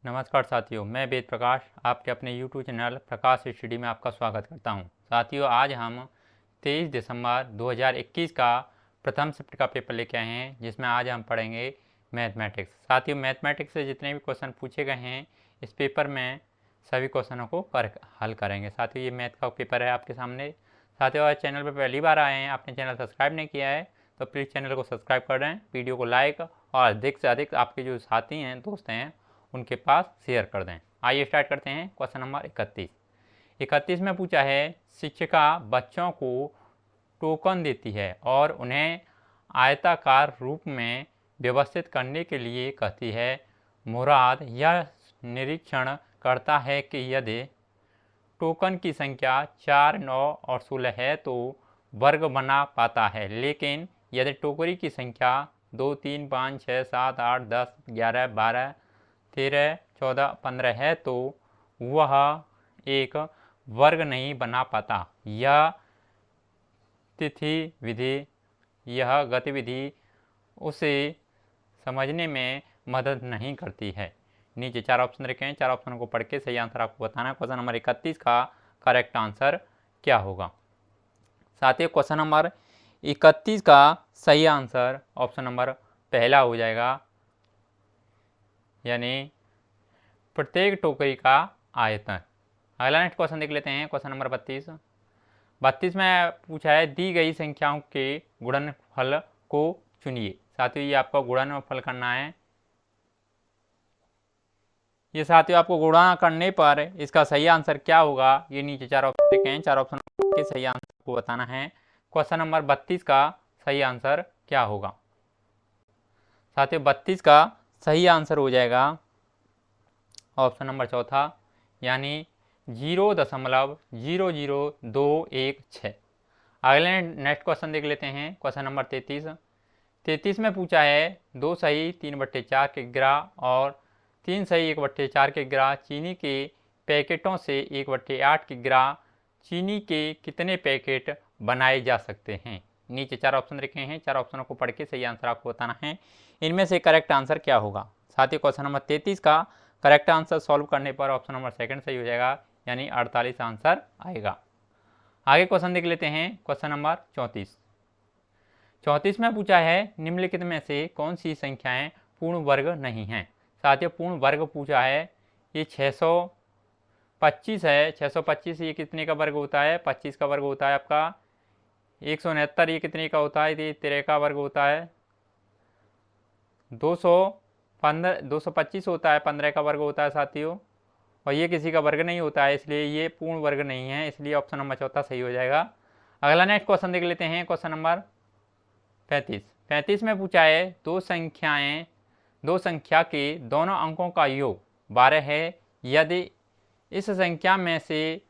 नमस्कार साथियों, मैं वेद प्रकाश आपके अपने YouTube चैनल प्रकाश स्टडी में आपका स्वागत करता हूं। साथियों, आज हम 23 दिसंबर 2021 का प्रथम शिफ्ट का पेपर लेके आए हैं, जिसमें आज हम पढ़ेंगे मैथमेटिक्स। साथियों, मैथमेटिक्स से जितने भी क्वेश्चन पूछे गए हैं इस पेपर में सभी क्वेश्चनों को हल करेंगे। साथियों, ये मैथ का पेपर है आपके सामने। साथियों, अगर चैनल पर पहली बार आए हैं, आपने चैनल सब्सक्राइब नहीं किया है तो प्लीज़ चैनल को सब्सक्राइब कर दें, वीडियो को लाइक और अधिक से अधिक आपके जो साथी हैं, दोस्त हैं, उनके पास शेयर कर दें। आइए स्टार्ट करते हैं। क्वेश्चन नंबर 31 में पूछा है, शिक्षिका बच्चों को टोकन देती है और उन्हें आयताकार रूप में व्यवस्थित करने के लिए कहती है। मुराद यह निरीक्षण करता है कि यदि टोकन की संख्या 4, 9 और 16 है तो वर्ग बना पाता है, लेकिन यदि टोकरी की संख्या 2, 3, 5, 6, 7, 8, 10, 11, 12, 13, 14, 15 है तो वह एक वर्ग नहीं बना पाता। यह गतिविधि उसे समझने में मदद नहीं करती है। नीचे 4 ऑप्शन रखे हैं, 4 ऑप्शन को पढ़ के सही आंसर आपको बताना है। क्वेश्चन नंबर 31 का करेक्ट आंसर क्या होगा? साथियों, क्वेश्चन नंबर 31 का सही आंसर ऑप्शन नंबर पहला हो जाएगा, यानी प्रत्येक टोकरी का आयतन। अगला नेक्स्ट क्वेश्चन देख लेते हैं। क्वेश्चन नंबर 32 में पूछा है, दी गई संख्याओं के गुणनफल को चुनिए। साथियों, ये आपको गुणनफल करना है। ये साथियों आपको गुणा करने पर इसका सही आंसर क्या होगा, ये नीचे 4 ऑप्शन देखे हैं, 4 ऑप्शन के सही आंसर को बताना है। क्वेश्चन नंबर 32 का सही आंसर क्या होगा? साथियों, 32 का सही आंसर हो जाएगा ऑप्शन नंबर चौथा, यानी 0.00216। अगले नेक्स्ट क्वेश्चन देख लेते हैं। क्वेश्चन नंबर 33 में पूछा है, 2 सही 3/4 किग्रा और 3 सही 1/4 किग्रा चीनी के पैकेटों से 1/8 किग्रा चीनी के कितने पैकेट बनाए जा सकते हैं? नीचे 4 ऑप्शन रखे हैं, 4 ऑप्शनों को पढ़ के सही आंसर आपको बताना है। इनमें से करेक्ट आंसर क्या होगा? साथ ही क्वेश्चन नंबर 33 का करेक्ट आंसर सॉल्व करने पर ऑप्शन नंबर सेकंड सही हो जाएगा, यानी 48 आंसर आएगा। आगे क्वेश्चन देख लेते हैं। क्वेश्चन नंबर 34 में पूछा है, निम्नलिखित में से कौन सी संख्याएं पूर्ण वर्ग नहीं हैं? साथियों, पूर्ण वर्ग पूछा है, ये 625 है। 625 ये कितने का वर्ग होता है? 25 का वर्ग होता है आपका। 169 ये कितने का होता है? ये 13 का वर्ग होता है। 225 होता है, 15 का वर्ग होता है साथियों, और ये किसी का वर्ग नहीं होता है, इसलिए ये पूर्ण वर्ग नहीं है, इसलिए ऑप्शन नंबर चौथा सही हो जाएगा। अगला नेक्स्ट क्वेश्चन देख लेते हैं। क्वेश्चन नंबर 35 में पूछा है, दो संख्या के दोनों अंकों का योग 12 है। यदि इस संख्या में से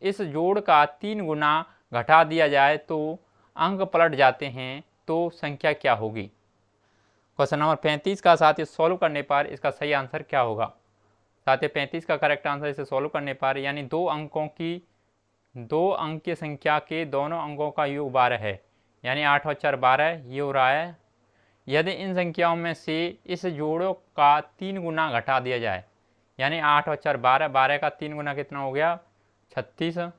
इस जोड़ का 3 गुना घटा दिया जाए तो अंक पलट जाते हैं, तो संख्या क्या होगी? क्वेश्चन नंबर 35 का साथ ही सॉल्व करने पर इसका सही आंसर क्या होगा? साथ ही 35 का करेक्ट आंसर इसे सॉल्व करने पर, यानी दो अंक की संख्या के दोनों अंकों का योग 12 है, यानी 8 और 4 12 ये हो रहा है। यदि इन संख्याओं में से इस जोड़ों का 3 गुना घटा दिया जाए, यानी 8 और 4 12, 12 का 3 गुना कितना हो गया? 36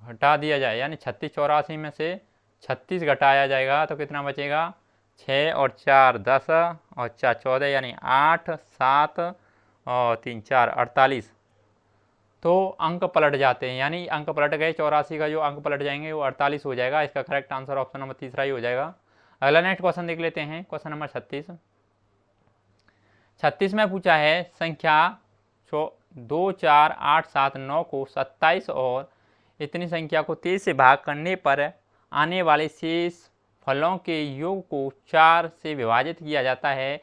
घटा दिया जाए, यानी 36 84 में से 36 घटाया जाएगा तो कितना बचेगा? 6 और 4 10 और 4 14, यानी 8 7 और 3 4 48। तो अंक पलट जाते हैं, यानी अंक पलट गए। 84 का जो अंक पलट जाएंगे वो 48 हो जाएगा। इसका करेक्ट आंसर ऑप्शन नंबर तीसरा ही हो जाएगा। अगला नेक्स्ट क्वेश्चन देख लेते हैं। क्वेश्चन नंबर 36 में पूछा है, संख्या 2 4 8 7 9 को 27 और इतनी संख्या को 23 से भाग करने पर आने वाले शेष फलों के योग को 4 से विभाजित किया जाता है।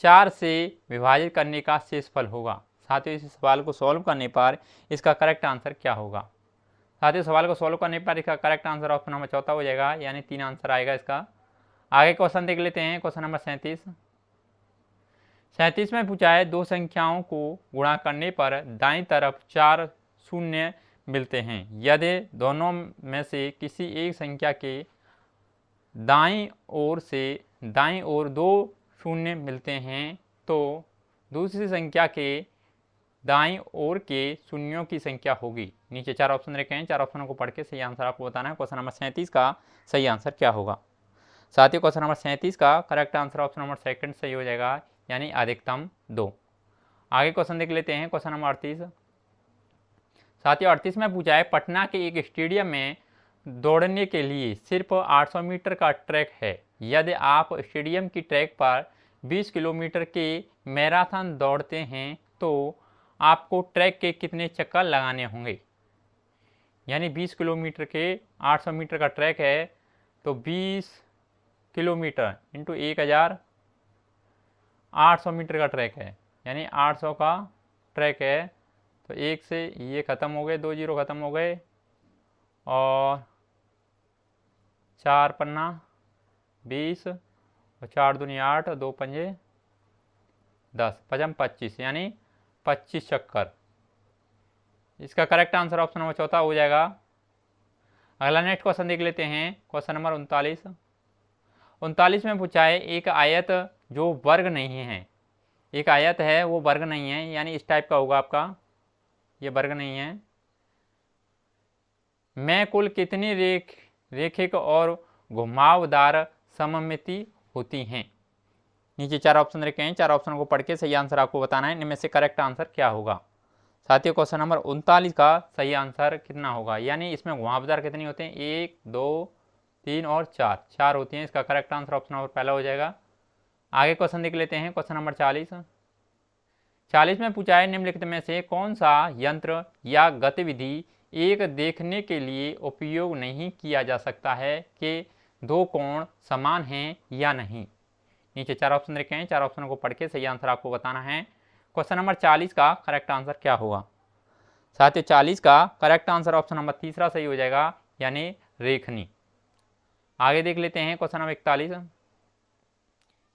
4 से विभाजित करने का शेष फल होगा। साथियों, इस सवाल को सॉल्व करने पर इसका करेक्ट आंसर क्या होगा? साथियों, सवाल को सॉल्व करने पर इसका करेक्ट आंसर ऑप्शन नंबर चौथा हो जाएगा, यानी 3 आंसर आएगा इसका। आगे क्वेश्चन देख लेते हैं। क्वेश्चन नंबर 37 में पूछा है, दो संख्याओं को गुणा करने पर दाईं तरफ 4 शून्य मिलते हैं। यदि दोनों में से किसी एक संख्या के दाईं ओर 2 शून्य मिलते हैं तो दूसरी संख्या के दाईं ओर के शून्यों की संख्या होगी। नीचे 4 ऑप्शन रखे हैं, 4 ऑप्शनों को पढ़ के सही आंसर आपको बताना है। क्वेश्चन नंबर 37 का सही आंसर क्या होगा। साथियों क्वेश्चन नंबर 37 का correct answer option number second सही हो जाएगा, यानी अधिकतम 2। आगे क्वेश्चन देख लेते हैं। Question number 38। साथियों 38 में पूछा है, पटना के एक स्टेडियम में दौड़ने के लिए सिर्फ 800 मीटर का ट्रैक है। यदि आप स्टेडियम की ट्रैक पर 20 किलोमीटर के मैराथन दौड़ते हैं तो आपको ट्रैक के कितने चक्कर लगाने होंगे। यानी 20 किलोमीटर के 800 मीटर का ट्रैक है, तो 20 किलोमीटर इंटू 1000, 800 मीटर का ट्रैक है, यानी 800 का ट्रैक है। तो एक से ये ख़त्म हो गए, 2 जीरो ख़त्म हो गए, और 4 पन्ना 20, और 4 दूनी 8, 2 पंजे 10, 5 25, यानी 25 चक्कर। इसका करेक्ट आंसर ऑप्शन नंबर चौथा हो जाएगा। अगला नेक्स्ट क्वेश्चन देख लेते हैं। Question number 39। 39 में पूछा है, एक आयत जो वर्ग नहीं है, एक आयत है वो वर्ग नहीं है, यानी इस टाइप का होगा आपका, ये वर्ग नहीं है, में कुल कितनी रेखिक और घुमावदार सममिति होती हैं। नीचे 4 ऑप्शन रखे हैं, 4 ऑप्शन को पढ़ के सही आंसर आपको बताना है। इनमें से करेक्ट आंसर क्या होगा। साथियों क्वेश्चन नंबर 39 का सही आंसर कितना होगा, यानी इसमें घुमावदार कितनी होते हैं, 1 2 3 और 4 होती हैं। इसका करेक्ट आंसर ऑप्शन नंबर पहला हो जाएगा। आगे क्वेश्चन देख लेते हैं। क्वेश्चन नंबर 40 में पूछा है, निम्नलिखित में से कौन सा यंत्र या गतिविधि एक देखने के लिए उपयोग नहीं किया जा सकता है कि 2 कोण समान हैं या नहीं। नीचे 4 ऑप्शन रखे हैं, 4 ऑप्शनों को पढ़ के सही आंसर आपको बताना है। क्वेश्चन नंबर 40 का करेक्ट आंसर क्या होगा। साथियों 40 का करेक्ट आंसर ऑप्शन नंबर तीसरा सही हो जाएगा, यानी रेखनी। आगे देख लेते हैं। क्वेश्चन नंबर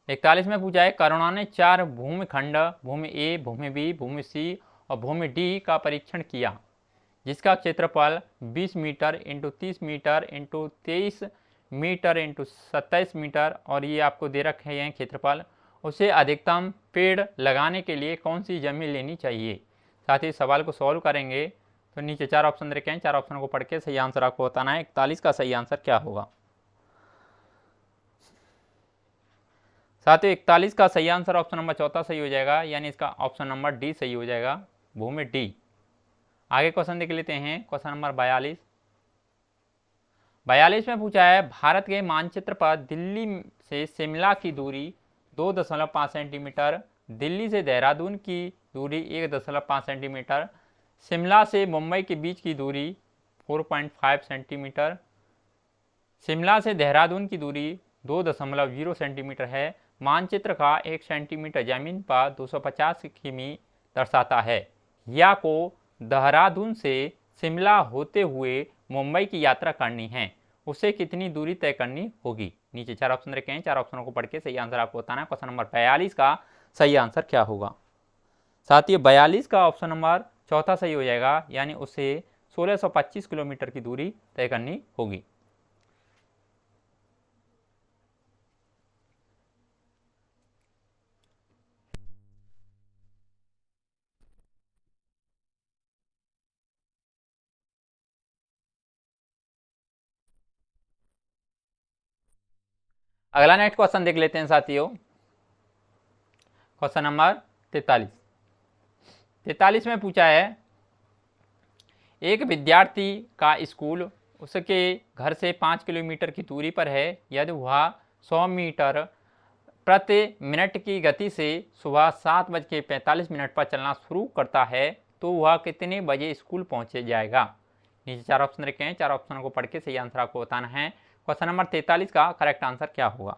41 में पूछा है, करुणा ने 4 भूमिखंड भूमि ए, भूमि बी, भूमि सी और भूमि डी का परीक्षण किया, जिसका क्षेत्रफल 20 metre into 30 metre into 23 metre into 27 metre, और ये आपको दे रखे हैं क्षेत्रफल। उसे अधिकतम पेड़ लगाने के लिए कौन सी जमीन लेनी चाहिए। साथ ही सवाल को सॉल्व करेंगे तो नीचे 4 ऑप्शन रखे हैं, 4 ऑप्शनों को पढ़ के सही आंसर आपको बताना है। 41 का सही आंसर क्या होगा। साथियों 41 का सही आंसर ऑप्शन नंबर चौथा सही हो जाएगा, यानी इसका ऑप्शन नंबर डी सही हो जाएगा, भूमि डी। आगे क्वेश्चन देख लेते हैं। क्वेश्चन नंबर 42 में पूछा है, भारत के मानचित्र पर दिल्ली से शिमला की दूरी 2.5 सेंटीमीटर, दिल्ली से देहरादून की दूरी 1.5 सेंटीमीटर, शिमला से मुंबई के बीच की दूरी 4.5 सेंटीमीटर, शिमला से देहरादून की दूरी 2.0 सेंटीमीटर है। मानचित्र का 1 सेंटीमीटर जमीन पर 250 किमी दर्शाता है। या को देहरादून से शिमला होते हुए मुंबई की यात्रा करनी है, उसे कितनी दूरी तय करनी होगी। नीचे 4 ऑप्शन रखे हैं, 4 ऑप्शनों को पढ़ के सही आंसर आपको बताना है। क्वेश्चन नंबर 42 का सही आंसर क्या होगा। साथियों 42 का ऑप्शन नंबर चौथा सही हो जाएगा, यानी उसे 1625 किलोमीटर की दूरी तय करनी होगी। अगला नेक्स्ट क्वेश्चन देख लेते हैं साथियों। क्वेश्चन नंबर 43 में पूछा है, एक विद्यार्थी का स्कूल उसके घर से 5 किलोमीटर की दूरी पर है। यदि वह 100 मीटर प्रति मिनट की गति से सुबह 7:45 पर चलना शुरू करता है तो वह कितने बजे स्कूल पहुंचे जाएगा। नीचे 4 ऑप्शन रखे हैं, 4 ऑप्शनों को पढ़ के सही आंसर आपको बताना है। क्वेश्चन नंबर 43 का करेक्ट आंसर क्या होगा।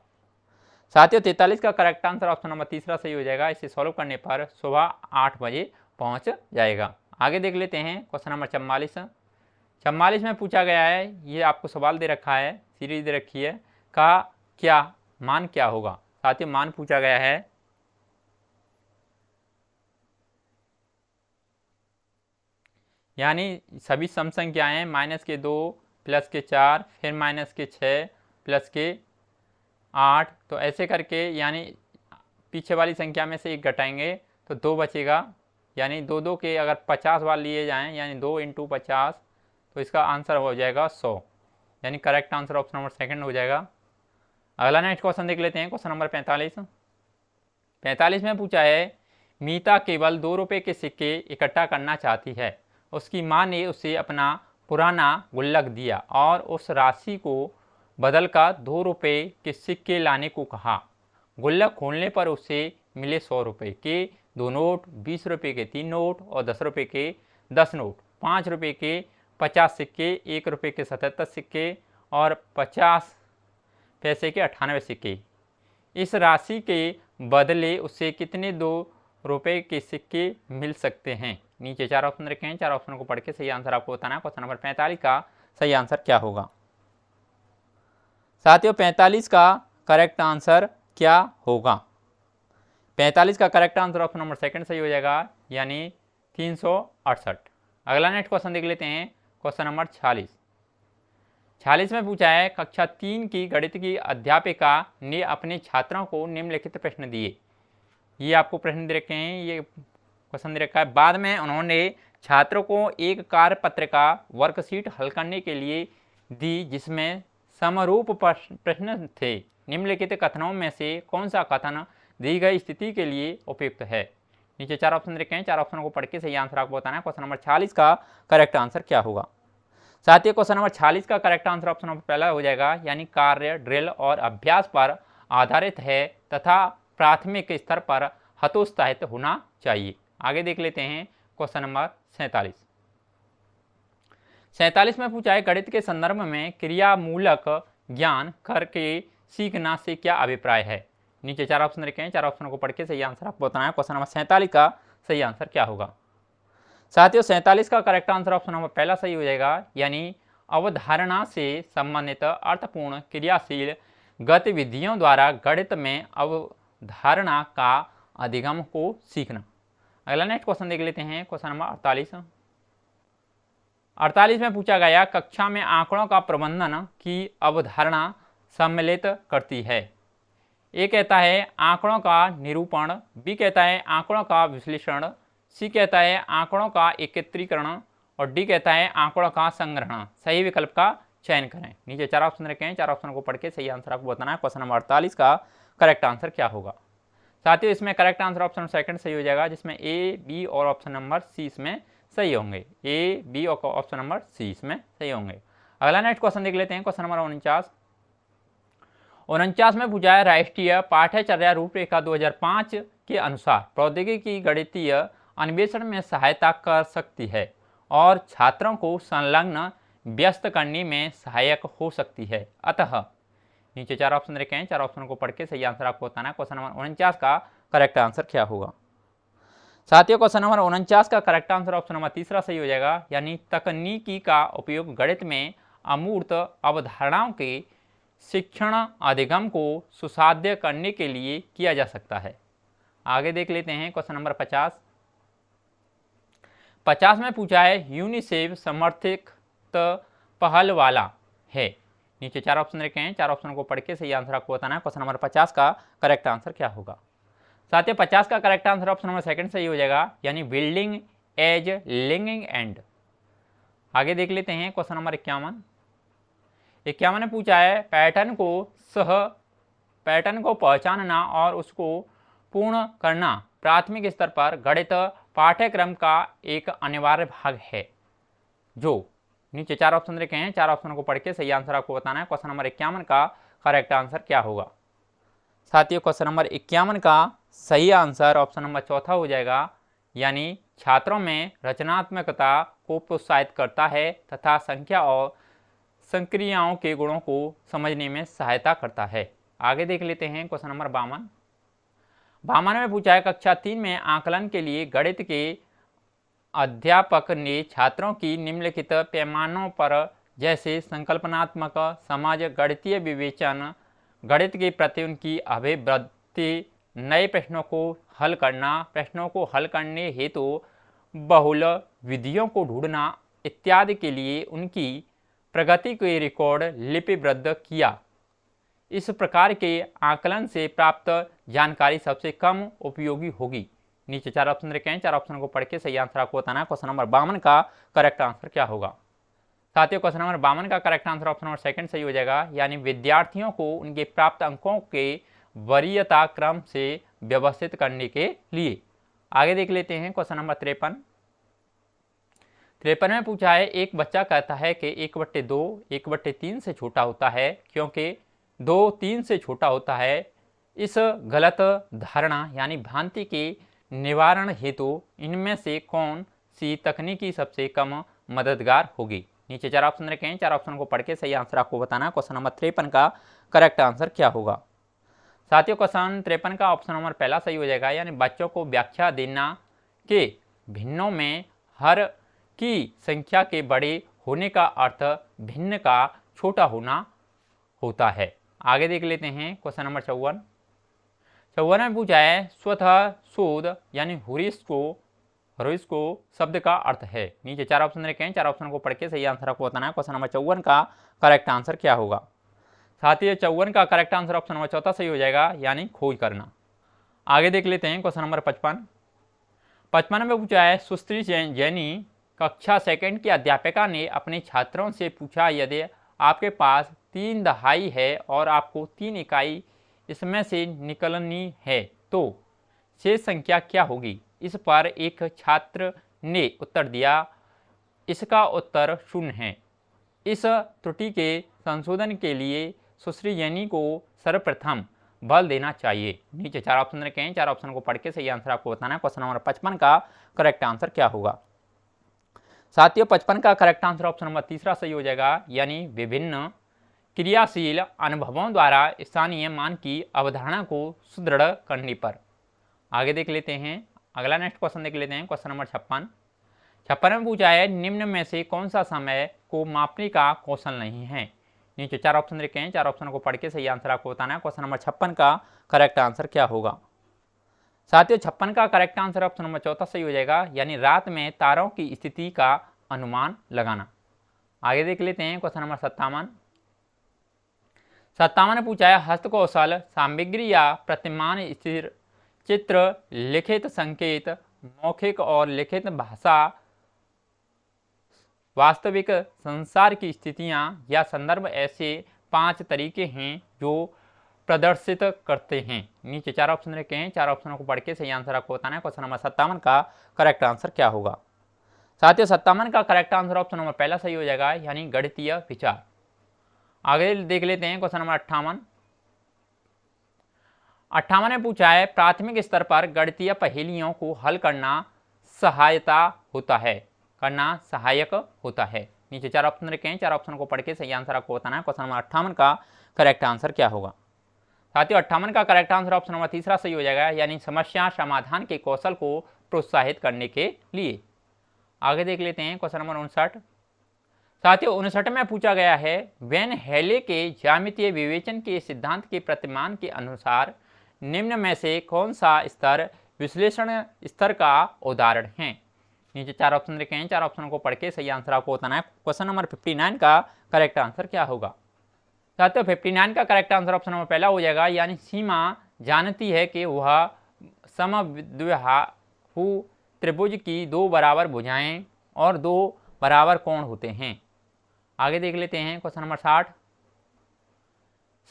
साथियों 43 का करेक्ट आंसर ऑप्शन नंबर तीसरा सही हो जाएगा। इसे सॉल्व करने पर सुबह 8 बजे पहुंच जाएगा। आगे देख लेते हैं। क्वेश्चन नंबर 44 में पूछा गया है, ये आपको सवाल दे रखा है, सीरीज दे रखी है, का क्या मान क्या होगा। साथियों मान पूछा गया है, यानी सभी सम संख्याएं -2 +4 फिर -6 +8, तो ऐसे करके यानी पीछे वाली संख्या में से एक घटाएंगे तो 2 बचेगा, यानी 2 के अगर 50 बार लिए जाएं, यानी 2 × 50, तो इसका आंसर हो जाएगा 100, यानी correct answer option number second हो जाएगा। अगला नेक्स्ट क्वेश्चन देख लेते हैं, क्वेश्चन नंबर 45 में पूछा है, मीता केवल 2 रुपये के सिक्के इकट्ठा करना चाहती है। उसकी माँ ने उसे अपना पुराना गुल्लक दिया और उस राशि को बदलकर 2 रुपये के सिक्के लाने को कहा। गुल्लक खोलने पर उसे मिले 100 रुपये के 2 नोट, 20 रुपये के 3 नोट और 10 रुपये के 10 नोट, 5 रुपये के 50 सिक्के, 1 रुपये के 77 सिक्के और 50 पैसे के 98 सिक्के। इस राशि के बदले उसे कितने 2 रुपये के सिक्के मिल सकते हैं? नीचे 4 ऑप्शन रखे हैं, 4 ऑप्शन को पढ़ के सही आंसर आपको बताना है। क्वेश्चन नंबर 45 का सही आंसर क्या होगा? साथियों 45 का करेक्ट आंसर क्या होगा? 45 का correct answer option number second सही हो जाएगा, यानी 368। अगला नेक्स्ट क्वेश्चन देख लेते हैं, क्वेश्चन नंबर 46 में पूछा है, कक्षा 3 की गणित की अध्यापिका ने अपने छात्रों को निम्नलिखित प्रश्न दिए। ये आपको प्रश्न दे रखे हैं, ये क्वेश्चन दे रखा है। बाद में उन्होंने छात्रों को एक कार्य पत्रिका वर्कशीट हल करने के लिए दी जिसमें समरूप प्रश्न थे। निम्नलिखित कथनों में से कौन सा कथन दी गई स्थिति के लिए उपयुक्त है? नीचे 4 ऑप्शन रखे हैं, 4 ऑप्शनों को पढ़ के सही आंसर आपको बताना है। क्वेश्चन नंबर 46 का करेक्ट आंसर क्या होगा? साथियों क्वेश्चन नंबर 46 का करेक्ट आंसर ऑप्शन नंबर पहला हो जाएगा, यानी कार्य, ड्रिल और अभ्यास पर आधारित है तथा प्राथमिक स्तर पर हतोत्साहित होना चाहिए। आगे देख लेते हैं क्वेश्चन नंबर 47 में पूछा है, गणित के संदर्भ में क्रियामूलक ज्ञान करके सीखना से क्या अभिप्राय है? नीचे 4 ऑप्शन रखे हैं, 4 ऑप्शनों को पढ़ के सही आंसर आपको बताना है। क्वेश्चन नंबर 47 का सही आंसर क्या होगा? साथियों 47 का करेक्ट आंसर ऑप्शन नंबर पहला सही हो जाएगा, यानी अवधारणा से संबंधित अर्थपूर्ण क्रियाशील गतिविधियों द्वारा गणित में अवधारणा का अधिगम को सीखना। अगला नेक्स्ट क्वेश्चन देख लेते हैं, क्वेश्चन नंबर 48 में पूछा गया, कक्षा में आंकड़ों का प्रबंधन की अवधारणा सम्मिलित करती है। ए कहता है आंकड़ों का निरूपण, बी कहता है आंकड़ों का विश्लेषण, सी कहता है आंकड़ों का एकत्रीकरण और डी कहता है आंकड़ों का संग्रहण। सही विकल्प का चयन करें। नीचे 4 ऑप्शन रखे हैं, 4 ऑप्शन को पढ़ के सही आंसर आपको बताना है। क्वेश्चन नंबर 48 का करेक्ट आंसर क्या होगा? साथियों इसमें करेक्ट आंसर ऑप्शन सेकंड सही हो जाएगा, जिसमें ए, बी और ऑप्शन नंबर सी इसमें सही होंगे। ए, बी और ऑप्शन नंबर सी इसमें सही होंगे। अगला नेक्स्ट क्वेश्चन देख लेते हैं, क्वेश्चन नंबर 49 में पूछा है, राष्ट्रीय पाठ्यचर्या रूपरेखा 2005 के अनुसार प्रौद्योगिकी गणितीय अन्वेषण में सहायता कर सकती है और छात्रों को संलग्न व्यस्त करने में सहायक हो सकती है। अतः नीचे 4 ऑप्शन रखे हैं, 4 ऑप्शन को पढ़ के सही आंसर आपको बताना है। क्वेश्चन नंबर 49 का करेक्ट आंसर क्या होगा? साथियों क्वेश्चन नंबर 49 का करेक्ट आंसर ऑप्शन नंबर तीसरा सही हो जाएगा, यानी तकनीकी का उपयोग गणित में अमूर्त अवधारणाओं के शिक्षण अधिगम को सुसाध्य करने के लिए किया जा सकता है। आगे देख लेते हैं क्वेश्चन नंबर 50 में पूछा है, यूनिसेफ समर्थित पहल वाला है। नीचे 4 ऑप्शन रखे हैं, 4 ऑप्शन को पढ़ के सही आंसर आपको बताना है। क्वेश्चन नंबर 50 का करेक्ट आंसर क्या होगा? साथियों 50 का correct answer option number second सही हो जाएगा, यानी बिल्डिंग एज लिंकिंग एंड। आगे देख लेते हैं क्वेश्चन नंबर 51 में पूछा है, पैटर्न को पहचानना और उसको पूर्ण करना प्राथमिक स्तर पर गणित पाठ्यक्रम का एक अनिवार्य भाग है। जो नीचे 4 ऑप्शन रखे हैं, 4 ऑप्शनों को पढ़ के सही आंसर आपको बताना है। क्वेश्चन नंबर 51 का करेक्ट आंसर क्या होगा? साथियों क्वेश्चन नंबर 51 का सही आंसर ऑप्शन नंबर चौथा हो जाएगा, यानी छात्रों में रचनात्मकता को प्रोत्साहित करता है तथा संख्या और संक्रियाओं के गुणों को समझने में सहायता करता है। आगे देख लेते हैं क्वेश्चन नंबर 52 में पूछा है, कक्षा 3 में आकलन के लिए गणित के अध्यापक ने छात्रों की निम्नलिखित पैमानों पर जैसे संकल्पनात्मक समझ, गणितीय विवेचन, गणित के प्रति उनकी अभिवृत्ति, नए प्रश्नों को हल करना, प्रश्नों को हल करने हेतु बहुल विधियों को ढूंढना इत्यादि के लिए उनकी प्रगति के रिकॉर्ड लिपिबद्ध किया। इस प्रकार के आकलन से प्राप्त जानकारी सबसे कम उपयोगी होगी। नीचे 4 ऑप्शन रखे हैं, 4 ऑप्शन को पढ़ के सही आंसर आपको बताना है। क्वेश्चन नंबर 52 का करेक्ट आंसर क्या होगा। साथियों क्वेश्चन नंबर 52 का correct answer option number second सही हो जाएगा, यानी विद्यार्थियों को उनके प्राप्त अंकों के वरीयता क्रम से व्यवस्थित करने के लिए। आगे देख लेते हैं क्वेश्चन नंबर 53 में पूछा है, एक बच्चा कहता है कि 1/2 1/3 से छोटा होता है क्योंकि 2 3 से छोटा होता है। इस गलत धारणा यानी भ्रांति के निवारण हेतु इनमें से कौन सी तकनीकी सबसे कम मददगार होगी। नीचे 4 ऑप्शन रखे हैं, 4 ऑप्शन को पढ़ के सही आंसर आपको बताना है। क्वेश्चन नंबर 53 का करेक्ट आंसर क्या होगा। साथियों क्वेश्चन 53 का ऑप्शन नंबर पहला सही हो जाएगा, यानी बच्चों को व्याख्या देना के भिन्नों में हर की संख्या के बड़े होने का अर्थ भिन्न का छोटा होना होता है। आगे देख लेते हैं क्वेश्चन नंबर 54 में पूछा है, स्वतः शोध यानी हुरिस को शब्द का अर्थ है। नीचे 4 ऑप्शन रखे हैं, 4 ऑप्शन को पढ़ के सही आंसर आपको बताना है। क्वेश्चन नंबर 54 का करेक्ट आंसर क्या होगा। साथियों 54 का करेक्ट आंसर ऑप्शन नंबर चौथा सही हो जाएगा, यानी खोज करना। आगे देख लेते हैं क्वेश्चन नंबर 55 में पूछा है, सुश्री जैनी कक्षा सेकंड की अध्यापिका ने अपने छात्रों से पूछा, यदि आपके पास 3 दहाई है और आपको 3 इकाई इसमें से निकलनी है तो शेष संख्या क्या होगी। इस पर एक छात्र ने उत्तर दिया, इसका उत्तर 0 है। इस त्रुटि के संशोधन के लिए सुश्री जैनी को सर्वप्रथम बल देना चाहिए। नीचे 4 ऑप्शन रखे हैं, 4 ऑप्शन को पढ़ के सही आंसर आपको बताना है। क्वेश्चन नंबर 55 का करेक्ट आंसर क्या होगा। साथियों 55 का करेक्ट आंसर ऑप्शन नंबर तीसरा सही हो जाएगा, यानी विभिन्न क्रियाशील अनुभवों द्वारा स्थानीय मान की अवधारणा को सुदृढ़ करने पर। आगे देख लेते हैं, अगला नेक्स्ट क्वेश्चन देख लेते हैं। क्वेश्चन नंबर 56 में पूछा है, निम्न में से कौन सा समय को मापने का कौशल नहीं है। नीचे 4 ऑप्शन रखे हैं, 4 ऑप्शन को पढ़ के सही आंसर आपको बताना है। क्वेश्चन नंबर 56 का करेक्ट आंसर क्या होगा। साथियों 56 का करेक्ट आंसर ऑप्शन नंबर चौथा सही हो जाएगा, यानी रात में तारों की स्थिति का अनुमान लगाना। आगे देख लेते हैं क्वेश्चन नंबर 57 ने पूछा है, हस्तकौशल सामग्री या प्रतिमान स्थिर चित्र लिखित संकेत मौखिक और लिखित भाषा वास्तविक संसार की स्थितियां या संदर्भ ऐसे 5 तरीके हैं जो प्रदर्शित करते हैं। नीचे 4 ऑप्शन रखे हैं, 4 ऑप्शनों को पढ़ के सही आंसर आपको बताना है। क्वेश्चन नंबर 57 का करेक्ट आंसर क्या होगा। साथियों 57 का करेक्ट आंसर ऑप्शन नंबर पहला सही हो जाएगा, यानी गणितीय विचार। आगे देख लेते हैं क्वेश्चन नंबर 58 ने पूछा है, प्राथमिक स्तर पर गणितीय पहेलियों को हल करना सहायक होता है। नीचे 4 ऑप्शन रखे हैं, 4 ऑप्शन को पढ़ के सही आंसर आपको बताना है। क्वेश्चन नंबर 58 का करेक्ट आंसर क्या होगा। साथियों 58 का करेक्ट आंसर ऑप्शन नंबर तीसरा सही हो जाएगा, यानी समस्या समाधान के कौशल को प्रोत्साहित करने के लिए। आगे देख लेते हैं क्वेश्चन नंबर 59। साथियों 59 में पूछा गया है, वैन हेले के ज्यामितीय विवेचन के सिद्धांत के प्रतिमान के अनुसार निम्न में से कौन सा स्तर विश्लेषण स्तर का उदाहरण है। नीचे 4 ऑप्शन रखे हैं, 4 ऑप्शन को पढ़ के सही आंसर आपको बताना है। क्वेश्चन नंबर 59 का करेक्ट आंसर क्या होगा। साथियों 59 का करेक्ट आंसर ऑप्शन नंबर पहला हो जाएगा, यानी सीमा जानती है कि वह समद्विबाहु त्रिभुज की 2 बराबर भुजाएं और 2 बराबर कोण होते हैं। आगे देख लेते हैं क्वेश्चन नंबर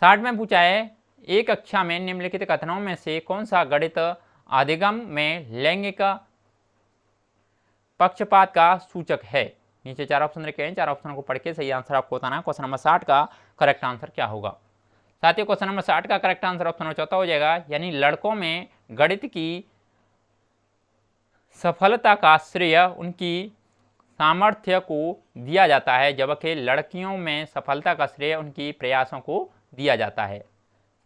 60 में पूछा है, एक कक्षा में निम्नलिखित कथनों में से कौन सा गणित अधिगम में लैंगिक पक्षपात का सूचक है। नीचे 4 ऑप्शन रखे हैं, 4 ऑप्शन को पढ़ के सही आंसर आपको बताना है। क्वेश्चन नंबर 60 का करेक्ट आंसर क्या होगा। साथियों क्वेश्चन नंबर 60 का करेक्ट आंसर ऑप्शन नंबर चौथा हो जाएगा, यानी लड़कों में गणित की सफलता का श्रेय उनकी सामर्थ्य को दिया जाता है, जबकि लड़कियों में सफलता का श्रेय उनकी प्रयासों को दिया जाता है।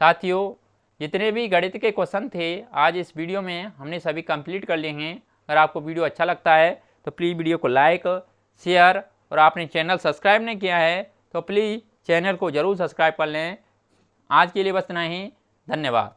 साथियों जितने भी गणित के क्वेश्चन थे आज इस वीडियो में हमने सभी कंप्लीट कर लिए हैं। अगर आपको वीडियो अच्छा लगता है तो प्लीज़ वीडियो को लाइक शेयर, और आपने चैनल सब्सक्राइब नहीं किया है तो प्लीज़ चैनल को ज़रूर सब्सक्राइब कर लें। आज के लिए बस इतना ही, धन्यवाद।